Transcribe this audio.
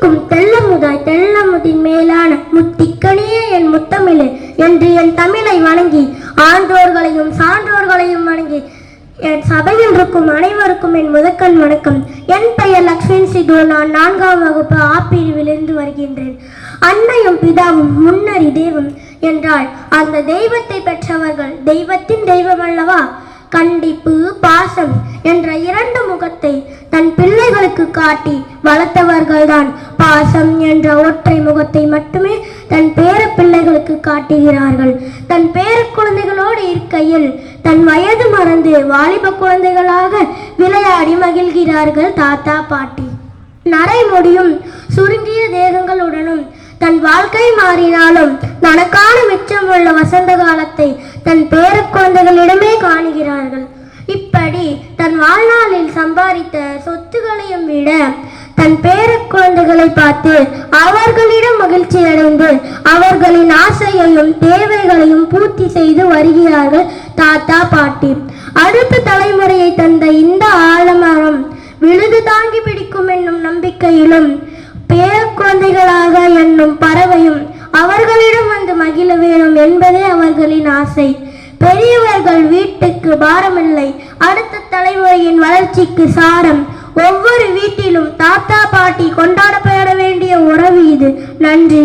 தித்திக்கும் தெல்லமுதாய் தெல்லமுதின் மேலான முத்திக்கனியே என் முத்தமிழே என்று என் தமிழை வணங்கி ஆன்றோர்களையும் சான்றோர்களையும் வணங்கி என் சபையில் இருக்கும் அனைவருக்கும் என் முதற்கண் வணக்கம். என் பெயர் லக்ஷ்மி சிது. நான் 4ஆம் வகுப்பு ஆ பிரிவிலிருந்து வருகின்றேன். அன்னையும் பிதாவும் முன்னறி தெய்வம் என்றால் அந்த தெய்வத்தை பெற்றவர்கள் தெய்வத்தின் தெய்வம் அல்லவா? கண்டிப்பு பாசம் என்ற 2 முகத்தை தன் பிள்ளைகளுக்கு காட்டி வளர்த்தவர்கள்தான் பாசம் என்ற ஒற்றை முகத்தை மட்டுமே தன் பேர பிள்ளைகளுக்கு காட்டுகிறார்கள். தன் பேர குழந்தைகளோடு இருக்கையில் தன் வயது மறந்து வாலிப குழந்தைகளாக விளையாடி மகிழ்கிறார்கள் தாத்தா பாட்டி. நரைமுடியும் சுருங்கிய தேகங்களுடனும் தன் வாழ்க்கை மாறினாலும் தனக்கான மிச்சமுள்ள வசந்த காலத்தை தன் பேர குழந்தைகளிடமே காணுகிறார்கள். இப்படி தன் வாழ்நாளில் சம்பாதித்த சொத்துகளையும் விட தன் பேர குழந்தைகளை பார்த்து அவர்களிடம் மகிழ்ச்சி அடைந்து அவர்களின் ஆசையையும் தேவைகளையும் பூர்த்தி செய்து வருகிறார்கள் தாத்தா பாட்டி. அடுத்த தலைமுறையை தந்த இந்த ஆலமரம் விழுது தாங்கி பிடிக்கும் என்னும் நம்பிக்கையிலும் பேர குழந்தைகளாக என்னும் பறவையும் அவர்களிடம் வந்து மகிழ வேணும் என்பதே அவர்களின் ஆசை. பெரியவர்கள் வீட்டுக்கு பாரமில்லை, அடுத்த தலைமுறையின் வளர்ச்சிக்கு சாரம். ஒவ்வொரு வீட்டிலும் தாத்தா பாட்டி கொண்டாடப்பட வேண்டிய உறவு இது. நன்றி.